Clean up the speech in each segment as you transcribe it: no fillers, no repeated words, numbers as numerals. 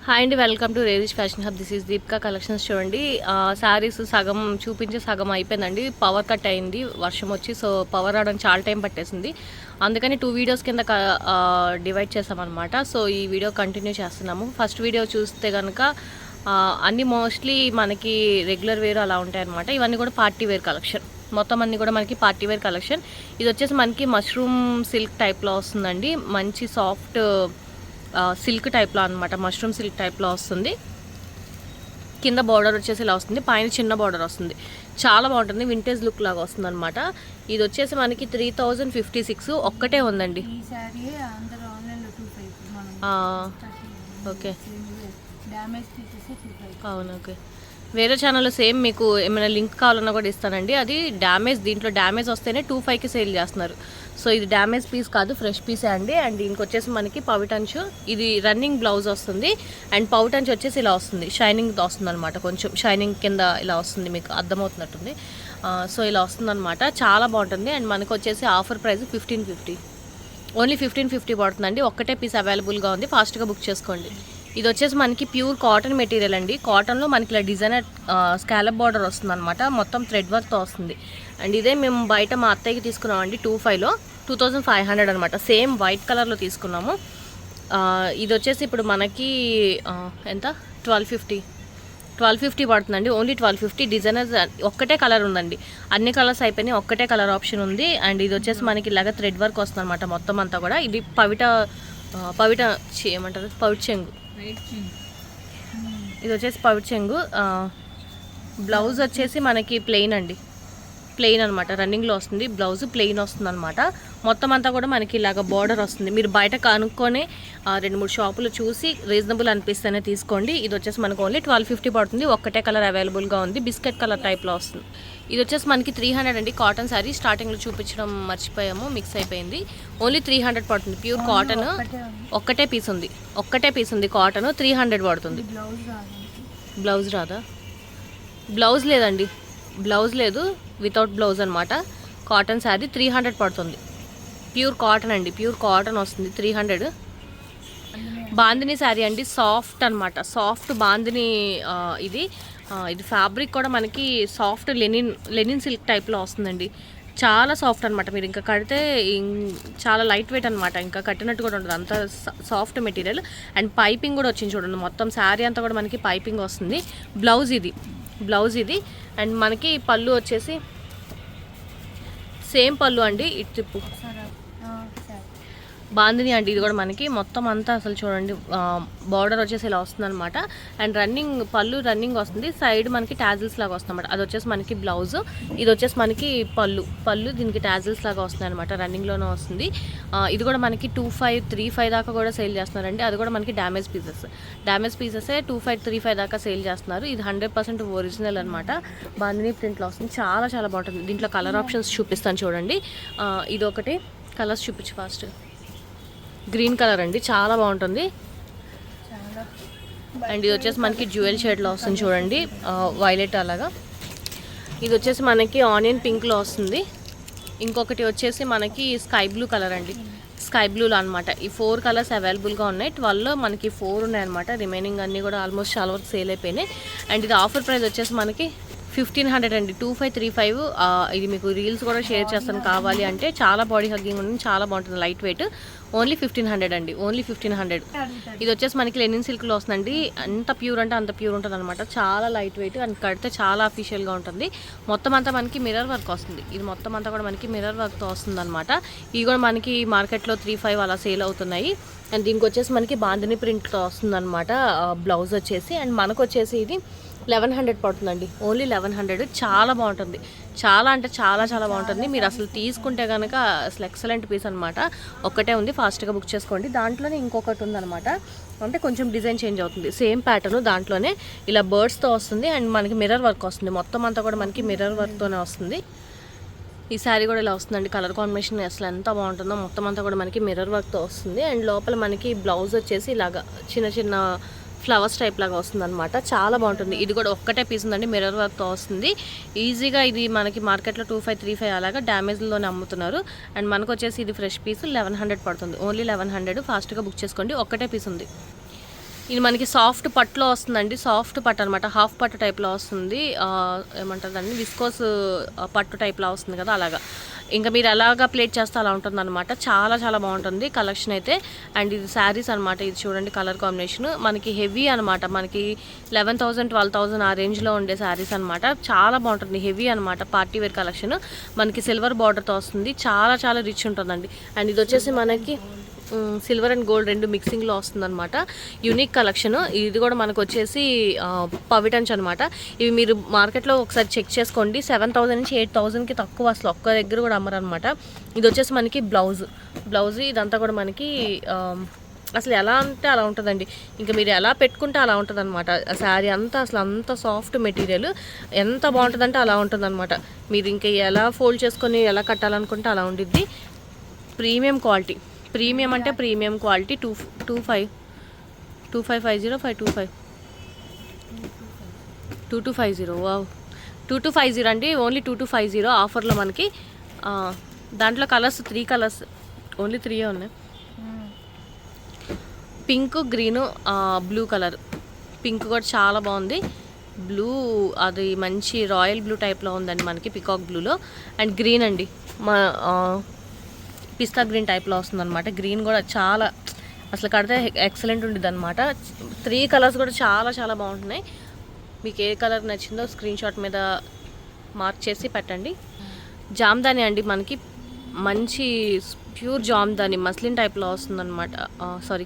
Hi అండి, welcome to రేరిష్ fashion hub. This is Deepika collections. చూడండి, శారీస్ సగం చూపించి సగం అయిపోయిందండి. పవర్ కట్ అయింది వర్షం వచ్చి, సో పవర్ రావడం చాలా టైం పట్టేసింది. అందుకని 2 వీడియోస్ కింద డివైడ్ చేసామన్నమాట. సో ఈ వీడియో కంటిన్యూ చేస్తున్నాము. ఫస్ట్ వీడియో చూస్తే కనుక అన్నీ మోస్ట్లీ మనకి రెగ్యులర్ వేర్ అలా ఉంటాయి అనమాట. ఇవన్నీ కూడా పార్టీ వేర్ కలెక్షన్. మొత్తం అన్నీ కూడా మనకి పార్టీ వేర్ కలెక్షన్. ఇది వచ్చేసి మనకి మష్రూమ్ సిల్క్ టైప్లో వస్తుందండి. మంచి సాఫ్ట్ సిల్క్ టైప్లో అనమాట. మష్రూమ్ సిల్క్ టైప్లో వస్తుంది. కింద బార్డర్ వచ్చేసి ఇలా వస్తుంది, పైన చిన్న బార్డర్ వస్తుంది. చాలా బాగుంటుంది, వింటేజ్ లుక్ లాగా వస్తుంది అనమాట. ఇది వచ్చేసి మనకి 3056 ఒక్కటే ఉందండి. ఓకే, అవును. ఓకే, వేరే ఛానల్లో సేమ్ మీకు ఏమైనా లింక్ కావాలన్నా కూడా ఇస్తానండి. అది డ్యామేజ్, దీంట్లో డ్యామేజ్ వస్తేనే 25కి సేల్ చేస్తున్నారు. సో ఇది డ్యామేజ్ పీస్ కాదు, ఫ్రెష్ పీసే అండి. అండ్ దీనికి వచ్చేసి మనకి పవిటంచు, ఇది రన్నింగ్ బ్లౌజ్ వస్తుంది. అండ్ పవిటంచు వచ్చేసి ఇలా వస్తుంది, షైనింగ్ వస్తుంది అనమాట. కొంచెం షైనింగ్ కింద ఇలా వస్తుంది, మీకు అర్థమవుతున్నట్టుంది. సో ఇలా వస్తుంది అనమాట, చాలా బాగుంటుంది. అండ్ మనకు వచ్చేసి ఆఫర్ ప్రైస్ 1550, ఓన్లీ 1550 పడుతుందండి. ఒక్కటే పీస్ అవైలబుల్గా ఉంది, ఫాస్ట్గా బుక్ చేసుకోండి. ఇది వచ్చేసి మనకి ప్యూర్ కాటన్ మెటీరియల్ అండి. కాటన్లో మనకి ఇలా డిజైనర్ స్కాలప్ బార్డర్ వస్తుంది అనమాట. మొత్తం థ్రెడ్ వర్క్తో వస్తుంది. అండ్ ఇదే మేము బయట మా అత్తయ్యకి తీసుకున్నామండి 25లో 2500 అనమాట. సేమ్ వైట్ కలర్లో తీసుకున్నాము. ఇది వచ్చేసి ఇప్పుడు మనకి ఎంత 1250 పడుతుందండి. ఓన్లీ 1250. డిజైనర్స్ ఒక్కటే కలర్ ఉందండి, అన్ని కలర్స్ అయిపోయినాయి, ఒక్కటే కలర్ ఆప్షన్ ఉంది. అండ్ ఇది వచ్చేసి మనకి ఇలాగ థ్రెడ్ వర్క్ వస్తుంది అనమాట మొత్తం అంతా కూడా. ఇది పవిట ఏమంటారు, పవిట్ చెంగు. ఇది వచ్చేసి పవిట్ చెంగు. బ్లౌజ్ వచ్చేసి మనకి ప్లెయిన్ అండి, ప్లెయిన్ అనమాట. రన్నింగ్లో వస్తుంది, బ్లౌజ్ ప్లెయిన్ వస్తుంది అనమాట. మొత్తం అంతా కూడా మనకి ఇలాగ బార్డర్ వస్తుంది. మీరు బయట కనుక్కొని 2-3 షాపులు చూసి రీజనబుల్ అనిపిస్తేనే తీసుకోండి. ఇది వచ్చేసి మనకు ఓన్లీ 1250 పడుతుంది. ఒక్కటే కలర్ అవైలబుల్గా ఉంది, బిస్కెట్ కలర్ టైప్లో వస్తుంది. ఇది వచ్చేసి మనకి 300 అండి. కాటన్ శారీ స్టార్టింగ్లో చూపించడం మర్చిపోయాము, మిక్స్ అయిపోయింది. ఓన్లీ 300 పడుతుంది. ప్యూర్ కాటన్, ఒక్కటే పీస్ ఉంది కాటన్. 300 పడుతుంది. బ్లౌజ్ రాదా? బ్లౌజ్ లేదండి, బ్లౌజ్ లేదు, వితౌట్ బ్లౌజ్ అనమాట. కాటన్ శారీ 300 పడుతుంది. ప్యూర్ కాటన్ అండి, ప్యూర్ కాటన్ వస్తుంది. 300. బాందిని శారీ అండి, సాఫ్ట్ అనమాట. సాఫ్ట్ బాందిని. ఇది ఫ్యాబ్రిక్ కూడా మనకి సాఫ్ట్ లెనిన్ సిల్క్ టైప్లో వస్తుందండి. చాలా సాఫ్ట్ అనమాట. మీరు ఇంకా కడితే చాలా లైట్ వెయిట్ అనమాట, ఇంకా కట్టినట్టు కూడా ఉంటుంది, అంత సాఫ్ట్ మెటీరియల్. అండ్ పైపింగ్ కూడా వచ్చింది చూడండి. మొత్తం శారీ అంతా కూడా మనకి పైపింగ్ వస్తుంది. బ్లౌజ్ ఇది. అండ్ మనకి పళ్ళు వచ్చేసి సేమ్ పళ్ళు అండి. ఇటు తిప్పు, బాందిని అండి. ఇది కూడా మనకి మొత్తం అంతా అసలు చూడండి, బార్డర్ వచ్చేసి ఇలా వస్తుంది అనమాట. అండ్ పళ్ళు రన్నింగ్ వస్తుంది. సైడ్ మనకి టాజిల్స్ లాగా వస్తుంది అనమాట. అది వచ్చేసి మనకి బ్లౌజ్, ఇది వచ్చేసి మనకి పళ్ళు దీనికి టాజిల్స్ లాగా వస్తుంది అనమాట. రన్నింగ్లోనే వస్తుంది. ఇది కూడా మనకి 2535 దాకా కూడా సేల్ చేస్తున్నారండి. అది కూడా మనకి డ్యామేజ్ పీసెసే 2535 దాకా సేల్ చేస్తున్నారు. ఇది 100% ఒరిజినల్ అనమాట. బాందిని ప్రింట్లో వస్తుంది, చాలా చాలా బాగుంటుంది. దీంట్లో కలర్ ఆప్షన్స్ చూపిస్తాను చూడండి. ఇది ఒకటి కలర్స్ చూపించు ఫాస్ట్. గ్రీన్ కలర్ అండి, చాలా బాగుంటుంది. అండ్ ఇది వచ్చేసి మనకి జ్యువెల్ షేడ్లో వస్తుంది చూడండి, వైలెట్ అలాగా. ఇది వచ్చేసి మనకి ఆనియన్ పింక్లో వస్తుంది. ఇంకొకటి వచ్చేసి మనకి స్కై బ్లూ కలర్ అండి, స్కై బ్లూలో అనమాట. ఈ 4 కలర్స్ అవైలబుల్గా ఉన్నాయి. 12లో మనకి 4 ఉన్నాయి అనమాట. రిమైనింగ్ అన్నీ కూడా ఆల్మోస్ట్ చాలా వరకు సేల్ అయిపోయినాయి. అండ్ ఇది ఆఫర్ ప్రైస్ వచ్చేసి మనకి 1500 అండి. 2535. ఇది మీకు రీల్స్ కూడా షేర్ చేస్తాను కావాలి అంటే. చాలా బాడీ హగ్గింగ్ ఉంటుంది, చాలా బాగుంటుంది, లైట్ వెయిట్. ఓన్లీ 1500 అండి, ఓన్లీ 1500. ఇది వచ్చేసి మనకి లెనిన్ సిల్క్లో వస్తుందండి. అంత ప్యూర్ అంటే అంత ప్యూర్ ఉంటుంది అనమాట. చాలా లైట్ వెయిట్ అండ్ కడితే చాలా అఫీషియల్గా ఉంటుంది. మొత్తం అంతా మనకి మిర్రర్ వర్క్ వస్తుంది. ఇది మొత్తం అంతా కూడా మనకి మిర్రర్ వర్క్తో వస్తుంది అనమాట. ఇవి కూడా మనకి మార్కెట్లో 35 అలా సేల్ అవుతున్నాయి. అండ్ దీనికి వచ్చేసి మనకి బాందిని ప్రింట్తో వస్తుంది అనమాట బ్లౌజ్ వచ్చేసి. అండ్ మనకు వచ్చేసి ఇది 1100 పడుతుందండి, ఓన్లీ 1100. చాలా బాగుంటుంది, చాలా అంటే చాలా చాలా బాగుంటుంది. మీరు అసలు తీసుకుంటే కనుక అసలు ఎక్సలెంట్ పీస్ అనమాట. ఒక్కటే ఉంది, ఫాస్ట్గా బుక్ చేసుకోండి. దాంట్లోనే ఇంకొకటి ఉందన్నమాట, అంటే కొంచెం డిజైన్ చేంజ్ అవుతుంది. సేమ్ ప్యాటర్న్, దాంట్లోనే ఇలా బర్డ్స్తో వస్తుంది. అండ్ మనకి మిర్రర్ వర్క్ వస్తుంది. మొత్తం అంతా కూడా మనకి మిర్రర్ వర్క్తోనే వస్తుంది. ఈ శారీ కూడా ఇలా వస్తుందండి. కలర్ కాంబినేషన్ అసలు ఎంత బాగుంటుందో. మొత్తం అంతా కూడా మనకి మిర్రర్ వర్క్తో వస్తుంది. అండ్ లోపల మనకి బ్లౌజ్ వచ్చేసి ఇలాగా చిన్న చిన్న ఫ్లవర్స్ టైప్ లాగా వస్తుంది అనమాట. చాలా బాగుంటుంది. ఇది కూడా ఒక్కటే పీస్ ఉందండి, మిర్రర్ వర్క్తో వస్తుంది. ఈజీగా ఇది మనకి మార్కెట్లో 2535 అలాగా డ్యామేజ్లోనే అమ్ముతున్నారు. అండ్ మనకు వచ్చేసి ఇది ఫ్రెష్ పీస్ 1100 పడుతుంది, ఓన్లీ 1100. ఫాస్ట్గా బుక్ చేసుకోండి, ఒక్కటే పీస్ ఉంది. ఇది మనకి సాఫ్ట్ పట్టులో వస్తుందండి. సాఫ్ట్ పట్టు అనమాట, హాఫ్ పట్టు టైప్లో వస్తుంది. ఏమంటారు దాన్ని, విస్కోస్ పట్టు టైప్లో వస్తుంది కదా, అలాగా. ఇంకా మీరు ఎలాగా ప్లేట్ చేస్తే అలా ఉంటుంది అనమాట. చాలా చాలా బాగుంటుంది కలెక్షన్ అయితే. అండ్ ఇది శారీస్ అనమాట. ఇది చూడండి కలర్ కాంబినేషన్ మనకి హెవీ అనమాట. మనకి 11,000 12,000 ఆ రేంజ్లో ఉండే శారీస్ అనమాట. చాలా బాగుంటుంది, హెవీ అనమాట. పార్టీ వేర్ కలెక్షన్ మనకి సిల్వర్ బార్డర్తో వస్తుంది. చాలా చాలా రిచ్ ఉంటుందండి. అండ్ ఇది వచ్చేసి మనకి సిల్వర్ అండ్ గోల్డ్ రెండు మిక్సింగ్లో వస్తుందన్నమాట. Unique collection. ఇది కూడా మనకు వచ్చేసి పవిటన్స్ అనమాట. ఇవి మీరు మార్కెట్లో ఒకసారి చెక్ చేసుకోండి. 7,000 నుంచి 8,000కి తక్కువ, అసలు ఒక్క దగ్గర కూడా అమ్మరనమాట. ఇది వచ్చేసి మనకి బ్లౌజ్ ఇదంతా కూడా మనకి అసలు ఎలా అంటే అలా ఉంటుందండి. ఇంకా మీరు ఎలా పెట్టుకుంటే అలా ఉంటుంది అనమాట. శారీ అంతా అసలు అంత సాఫ్ట్ మెటీరియల్, ఎంత బాగుంటుందంటే అలా ఉంటుంది అనమాట. మీరు ఇంకా ఎలా ఫోల్డ్ చేసుకొని ఎలా కట్టాలనుకుంటే అలా ఉండిద్ది. ప్రీమియం క్వాలిటీ, ప్రీమియం అంటే ప్రీమియం క్వాలిటీ. 2250 వావ్, 2250 అండి. ఓన్లీ 2250 ఆఫర్లో మనకి. దాంట్లో కలర్స్ 3 కలర్స్, ఓన్లీ 3 ఉన్నాయి. Pink, green, blue colour. Pink కూడా చాలా బాగుంది. బ్లూ అది మంచి రాయల్ బ్లూ టైప్లో ఉందండి మనకి, పికాక్ బ్లూలో. అండ్ గ్రీన్ అండి, మా పిస్తా గ్రీన్ టైప్లో వస్తుంది అనమాట. గ్రీన్ కూడా చాలా అసలు కడితే ఎక్సలెంట్ ఉంటుంది అనమాట. 3 కలర్స్ కూడా చాలా చాలా బాగుంటున్నాయి. మీకు ఏ కలర్ నచ్చిందో స్క్రీన్ షాట్ మీద మార్క్ చేసి పెట్టండి. జామ్దాని అండి మనకి, మంచి ప్యూర్ జామ్దాని మస్లిన్ టైప్లో వస్తుంది అనమాట. సారీ,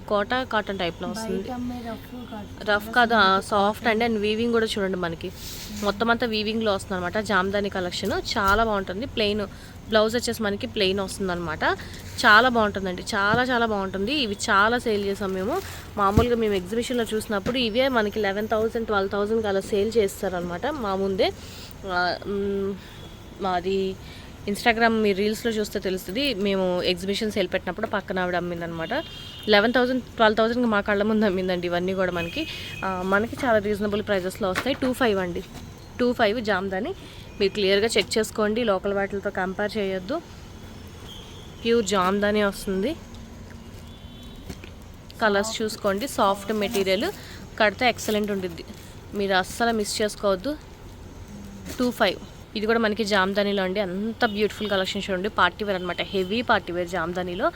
కాటన్ టైప్లో వస్తుంది. రఫ్ కాదు, సాఫ్ట్ అండి. అండ్ వీవింగ్ కూడా చూడండి మనకి మొత్తం అంతా వీవింగ్లో వస్తుంది అనమాట. జామ్దాని కలెక్షన్ చాలా బాగుంటుంది. ప్లెయిన్ బ్లౌజ్ వచ్చేసి మనకి ప్లెయిన్ వస్తుంది అనమాట. చాలా బాగుంటుందండి, చాలా చాలా బాగుంటుంది. ఇవి చాలా సేల్ చేసాం మేము. మామూలుగా మేము ఎగ్జిబిషన్లో చూసినప్పుడు ఇవే మనకి 11,000 12,000 అలా సేల్ చేస్తారనమాట మా ముందే. మాది ఇన్స్టాగ్రామ్ మీరు రీల్స్లో చూస్తే తెలుస్తుంది. మేము ఎగ్జిబిషన్ సేల్ పెట్టినప్పుడు పక్కన ఆవిడ అమ్మిందనమాట. 11,000 12,000 మా కళ్ళ ముందు అమ్మిందండి. ఇవన్నీ కూడా మనకి చాలా రీజనబుల్ ప్రైజెస్లో వస్తాయి. 25 అండి, 25 జామ్దాని. మీరు క్లియర్గా చెక్ చేసుకోండి, లోకల్ వాటితో కంపేర్ చేయొద్దు. ప్యూర్ జామ్దాని వస్తుంది. కలర్స్ చూసుకోండి, సాఫ్ట్ మెటీరియల్, కడితే ఎక్సలెంట్ ఉంటుంది. మీరు అస్సలు మిస్ చేసుకోవద్దు. 25 ఇది కూడా మనకి జామ్దానీలో అండి. అంత బ్యూటిఫుల్ కలెక్షన్ చూడండి. పార్టీ వేర్ అనమాట, హెవీ పార్టీ వేర్ జామ్దానీలో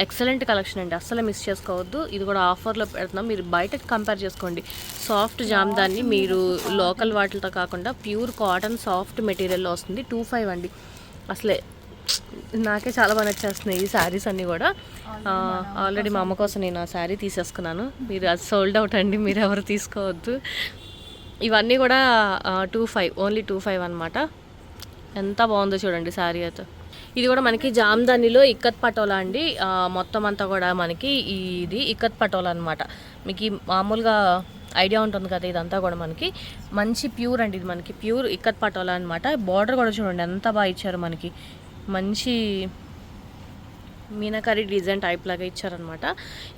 ఎక్సలెంట్ కలెక్షన్ అండి. అస్సలు మిస్ చేసుకోవద్దు. ఇది కూడా ఆఫర్లో పెడుతున్నాం. మీరు బయట కంపేర్ చేసుకోండి. సాఫ్ట్ జామ్దాని మీరు లోకల్ వాటితో కాకుండా ప్యూర్ కాటన్ సాఫ్ట్ మెటీరియల్లో వస్తుంది. 25 అండి. అసలే నాకే చాలా బాగా నచ్చేస్తున్నాయి ఈ శారీస్ అన్నీ కూడా. ఆల్రెడీ మా అమ్మ కోసం నేను ఆ శారీ తీసేసుకున్నాను. మీరు అది సోల్డ్ అవుట్ అండి, మీరు ఎవరు తీసుకోవద్దు. ఇవన్నీ కూడా 25, ఓన్లీ 25 అనమాట. ఎంత బాగుందో చూడండి శారీ అయితే. ఇది కూడా మనకి జామ్దానిలో ఇక్కత్ పటోలా అండి. మొత్తం అంతా కూడా మనకి ఇది ఇక్కత్ పటోలా అనమాట. మీకు మామూలుగా ఐడియా ఉంటుంది కదా, ఇదంతా కూడా మనకి మంచి ప్యూర్ అండి. ఇది మనకి ప్యూర్ ఇక్కత్ పటోలా అనమాట. బార్డర్ కూడా చూడండి ఎంత బాగా ఇచ్చారు మనకి. మంచి మీనాకరీ డిజైన్ టైప్ లాగా ఇచ్చారనమాట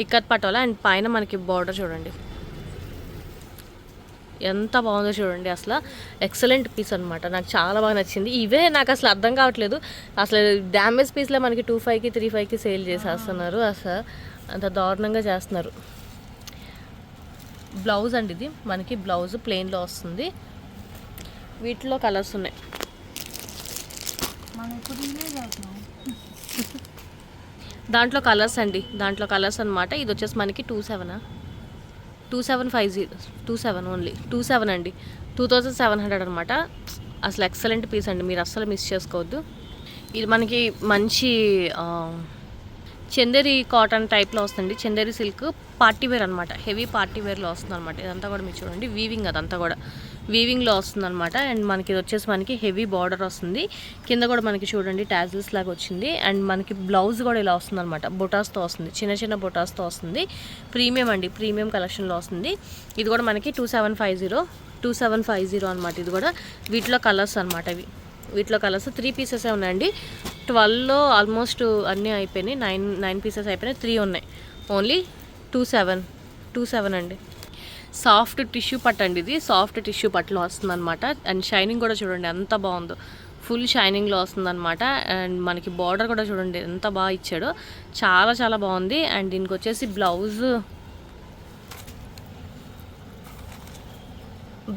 ఇక్కత్ పటోలా. అండ్ పైన మనకి బార్డర్ చూడండి ఎంత బాగుందో చూడండి. అసలు ఎక్సలెంట్ పీస్ అనమాట. నాకు చాలా బాగా నచ్చింది. ఇవే నాకు అసలు అర్థం కావట్లేదు. అసలు డ్యామేజ్ పీస్లో మనకి 25కి 35కి సేల్ చేసేస్తున్నారు. అసలు అంత దారుణంగా చేస్తున్నారు. బ్లౌజ్ అండి ఇది మనకి, బ్లౌజ్ ప్లెయిన్లో వస్తుంది. వీటిలో కలర్స్ ఉన్నాయి. దాంట్లో కలర్స్ అండి, దాంట్లో కలర్స్ అనమాట. ఇది వచ్చేసి మనకి 2750 ఓన్లీ 27 అండి. 2700 అనమాట. అసలు ఎక్సలెంట్ పీస్ అండి, మీరు అస్సలు మిస్ చేసుకోవద్దు. ఇది మనకి మంచి చందేరి కాటన్ టైప్లో వస్తుంది. చందేరి సిల్క్ పార్టీ వేర్ అనమాట. హెవీ పార్టీ వేర్లో వస్తుంది అనమాట. ఇదంతా కూడా మీరు చూడండి వీవింగ్, అదంతా కూడా వీవింగ్లో వస్తుంది అనమాట. అండ్ మనకి ఇది వచ్చేసి మనకి హెవీ బార్డర్ వస్తుంది. కింద కూడా మనకి చూడండి టాజిల్స్ లాగా వచ్చింది. అండ్ మనకి బ్లౌజ్ కూడా ఇలా వస్తుంది అనమాట. బొటాస్తో వస్తుంది, చిన్న చిన్న బొటాస్తో వస్తుంది. ప్రీమియం అండి, ప్రీమియం కలెక్షన్లో వస్తుంది. ఇది కూడా మనకి 2750 అనమాట. ఇది కూడా వీటిలో కలర్స్ అనమాట. వీటిలో కలర్స్ 3 పీసెస్ ఉన్నాయండి. 12లో ఆల్మోస్ట్ అన్నీ అయిపోయినాయి. 9 పీసెస్ అయిపోయినాయి. 3 ఉన్నాయి. ఓన్లీ 27 అండి. సాఫ్ట్ టిష్యూ పట్టు అండి. ఇది సాఫ్ట్ టిష్యూ పట్టులో వస్తుంది అనమాట. అండ్ షైనింగ్ కూడా చూడండి ఎంత బాగుందో, ఫుల్ షైనింగ్లో వస్తుంది అనమాట. అండ్ మనకి బార్డర్ కూడా చూడండి ఎంత బాగా ఇచ్చాడో, చాలా చాలా బాగుంది. అండ్ దీనికి వచ్చేసి బ్లౌజ్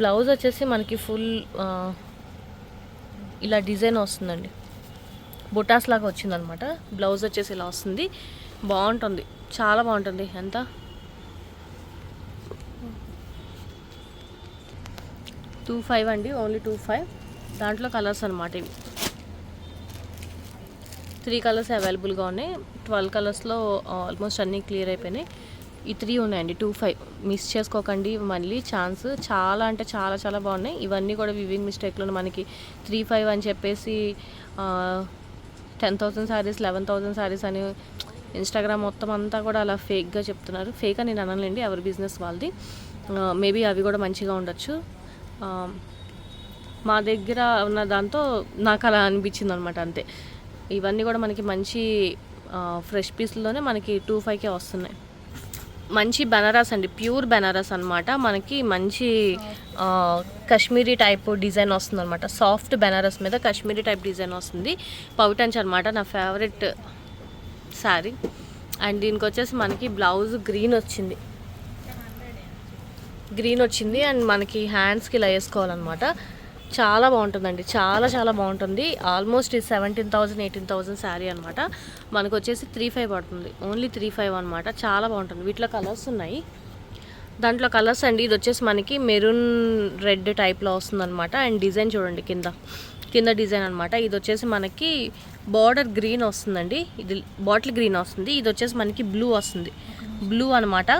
బ్లౌజ్ వచ్చేసి మనకి ఫుల్ ఇలా డిజైన్ వస్తుందండి, బుటాస్ లాగా వచ్చిందనమాట. బ్లౌజ్ వచ్చేసి ఇలా వస్తుంది, బాగుంటుంది, చాలా బాగుంటుంది. ఎంత 25 అండి, ఓన్లీ 25. దాంట్లో కలర్స్ అనమాట ఇవి. 3 కలర్స్ అవైలబుల్గా ఉన్నాయి. 12 కలర్స్లో ఆల్మోస్ట్ అన్నీ క్లియర్ అయిపోయినాయి. ఈ 3 ఉన్నాయండి, 25. మిస్ చేసుకోకండి మళ్ళీ ఛాన్స్. చాలా అంటే చాలా చాలా బాగున్నాయి. ఇవన్నీ కూడా వివింగ్ మిస్టేక్లో మనకి 35 అని చెప్పేసి 10,000 శారీస్ 11,000 శారీస్ అని ఇన్స్టాగ్రామ్ మొత్తం అంతా కూడా అలా ఫేక్గా చెప్తున్నారు. ఫేక్ అని నేను అనలేండి, ఎవరి బిజినెస్ వాళ్ళది. మేబీ అవి కూడా మంచిగా ఉండొచ్చు. మా దగ్గర ఉన్న దాంతో నాకు అలా అనిపించింది అనమాట, అంతే. ఇవన్నీ కూడా మనకి మంచి ఫ్రెష్ పీస్లోనే మనకి 25కే వస్తున్నాయి. మంచి బనారస్ అండి, ప్యూర్ బనారస్ అనమాట. మనకి మంచి కాశ్మీరీ టైప్ డిజైన్ వస్తుంది అనమాట. సాఫ్ట్ బనారస్ మీద కాశ్మీరీ టైప్ డిజైన్ వస్తుంది. పౌటంచ్ అనమాట, నా ఫేవరెట్ శారీ. అండ్ దీనికి వచ్చేసి మనకి బ్లౌజ్ గ్రీన్ వచ్చింది అండ్ మనకి హ్యాండ్స్కి ఇలా వేసుకోవాలన్నమాట. చాలా బాగుంటుందండి, చాలా చాలా బాగుంటుంది. ఆల్మోస్ట్ ఇది 17,000 18,000 శారీ అనమాట. మనకు వచ్చేసి 35 పడుతుంది, ఓన్లీ 35 అనమాట. చాలా బాగుంటుంది. వీటిలో కలర్స్ ఉన్నాయి. దాంట్లో కలర్స్ అండి, ఇది వచ్చేసి మనకి మెరూన్ రెడ్ టైప్లో వస్తుందన్నమాట. అండ్ డిజైన్ చూడండి, కింద డిజైన్ అనమాట. ఇది వచ్చేసి మనకి బార్డర్ గ్రీన్ వస్తుందండి, ఇది బాటిల్ గ్రీన్ వస్తుంది. ఇది వచ్చేసి మనకి బ్లూ వస్తుంది, బ్లూ అనమాట.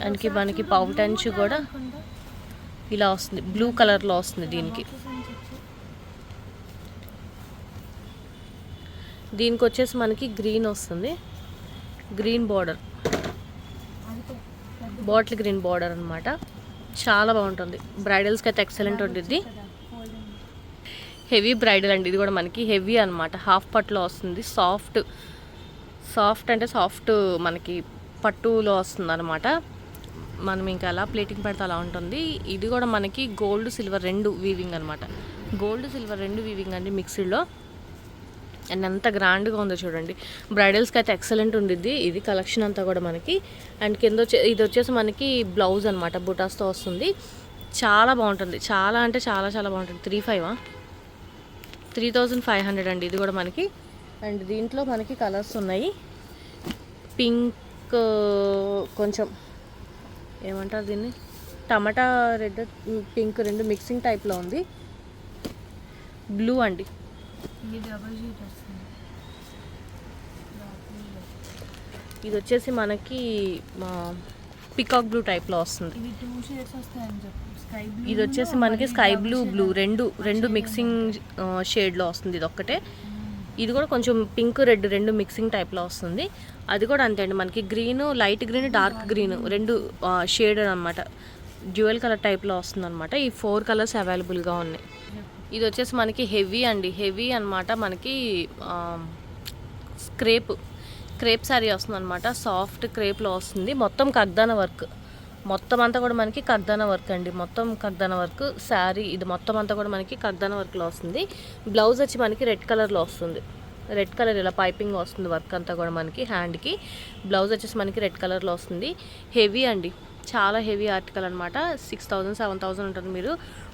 దానికి మనకి పౌటంచ్ కూడా ఇలా వస్తుంది, బ్లూ కలర్లో వస్తుంది. దీనికి వచ్చేసి మనకి గ్రీన్ వస్తుంది, green border, bottle green border అనమాట. చాలా బాగుంటుంది. బ్రైడల్స్కి అయితే ఎక్సలెంట్ ఉంటుంది. హెవీ బ్రైడల్ అండి, ఇది కూడా మనకి హెవీ అనమాట. హాఫ్ పట్టులో వస్తుంది, సాఫ్ట్ అంటే సాఫ్ట్ మనకి పట్టులో వస్తుంది అనమాట. మనం ఇంకా అలా ప్లేటింగ్ పెడితే అలా ఉంటుంది. ఇది కూడా మనకి గోల్డ్ సిల్వర్ 2 వీవింగ్ అనమాట. గోల్డ్ సిల్వర్ 2 వీవింగ్ అండి మిక్స్డ్లో. అండ్ ఎంత గ్రాండ్గా ఉందో చూడండి. బ్రైడల్స్కి అయితే ఎక్సలెంట్ ఉండిద్ది ఇది కలెక్షన్ అంతా కూడా మనకి. అండ్ కింద ఇది వచ్చేసి మనకి బ్లౌజ్ అనమాట, బుటాస్తో వస్తుంది. చాలా బాగుంటుంది, చాలా అంటే చాలా చాలా బాగుంటుంది. 3,500 అండి ఇది కూడా మనకి. అండ్ దీంట్లో మనకి కలర్స్ ఉన్నాయి. పింక్, కొంచెం ఏమంటారు దీన్ని, టమాటా రెడ్ పింక్ 2 మిక్సింగ్ టైప్లో ఉంది. బ్లూ అండి, ఇది వచ్చేసి మనకి పికాక్ బ్లూ టైప్లో వస్తుంది. ఇది వచ్చేసి మనకి స్కై బ్లూ రెండు మిక్సింగ్ షేడ్లో వస్తుంది. ఇది ఒక్కటే. ఇది కూడా కొంచెం పింక్ రెడ్ 2 మిక్సింగ్ టైప్లో వస్తుంది. అది కూడా అంతే అండి, మనకి green, light green, dark green 2 shade అనమాట. డ్యూయల్ కలర్ టైప్లో వస్తుంది అనమాట. ఈ 4 కలర్స్ అవైలబుల్గా ఉన్నాయి. ఇది వచ్చేసి మనకి హెవీ అండి, హెవీ అనమాట. మనకి క్రేప్ శారీ వస్తుంది అనమాట. సాఫ్ట్ క్రేప్లో వస్తుంది. మొత్తం కగ్దాన వర్క్, మొత్తం అంతా కూడా మనకి కగ్దాన వర్క్ అండి. మొత్తం కగ్దాన వర్క్ శారీ, ఇది మొత్తం అంతా కూడా మనకి కగ్దాన వర్క్లో వస్తుంది. బ్లౌజ్ వచ్చి మనకి రెడ్ కలర్లో వస్తుంది. రెడ్ కలర్ ఇలా పైపింగ్ వస్తుంది వర్క్ అంతా కూడా మనకి. హ్యాండ్కి బ్లౌజ్ వచ్చేసి మనకి రెడ్ కలర్లో వస్తుంది. హెవీ అండి, చాలా హెవీ ఆర్టికల్ అనమాట. 6,000 7,000 ఉంటుంది. మీరు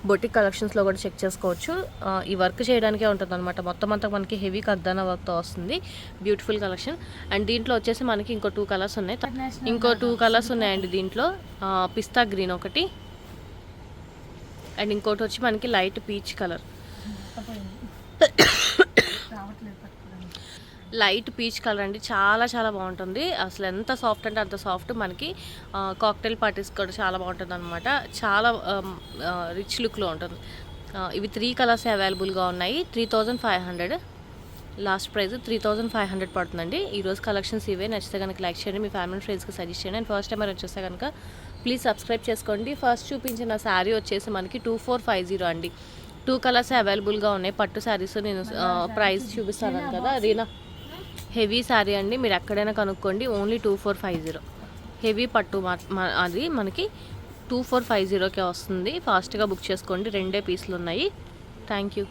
బొటిక్ కలెక్షన్స్లో కూడా చెక్ చేసుకోవచ్చు. ఈ వర్క్ చేయడానికే ఉంటుంది అనమాట. మొత్తం అంతా మనకి హెవీ కగ్దానా వర్క్తో వస్తుంది. Beautiful collection. అండ్ దీంట్లో వచ్చేసి మనకి ఇంకో 2 కలర్స్ ఉన్నాయి. ఇంకో 2 కలర్స్ ఉన్నాయండి దీంట్లో. పిస్తా గ్రీన్ ఒకటి, అండ్ ఇంకోటి వచ్చి మనకి light peach colour, light peach colour అండి. చాలా చాలా బాగుంటుంది. అసలు ఎంత సాఫ్ట్ అంటే అంత సాఫ్ట్. మనకి కాక్టైల్ పార్టీస్ కూడా చాలా బాగుంటుంది అనమాట. చాలా రిచ్ లుక్లో ఉంటుంది. ఇవి 3 కలర్స్ అవైలబుల్గా ఉన్నాయి. 3,500 లాస్ట్ ప్రైస్ 3,500 పడుతుందండి. ఈరోజు కలెక్షన్స్ ఇవే. నచ్చితే కనుక లైక్ చేయండి, మీ ఫ్యామిలీ ఫ్రెండ్స్కి సజెస్ట్ చేయండి. అండ్ ఫస్ట్ టైం మీరు వచ్చేస్తే కనుక ప్లీజ్ సబ్స్క్రైబ్ చేసుకోండి. ఫస్ట్ చూపించిన శారీ వచ్చేసి మనకి 2450 అండి. 2 కలర్స్ అవైలబుల్గా ఉన్నాయి. పట్టు శారీస్ నేను ప్రైస్ చూపిస్తాను కదా. రీనా హెవీ శారీ అండి, మీరు ఎక్కడైనా కనుక్కోండి. ఓన్లీ 2450 హెవీ పట్టు. అది మనకి 2450కే వస్తుంది. ఫాస్ట్గా బుక్ చేసుకోండి, 2 పీసులు ఉన్నాయి. Thank you.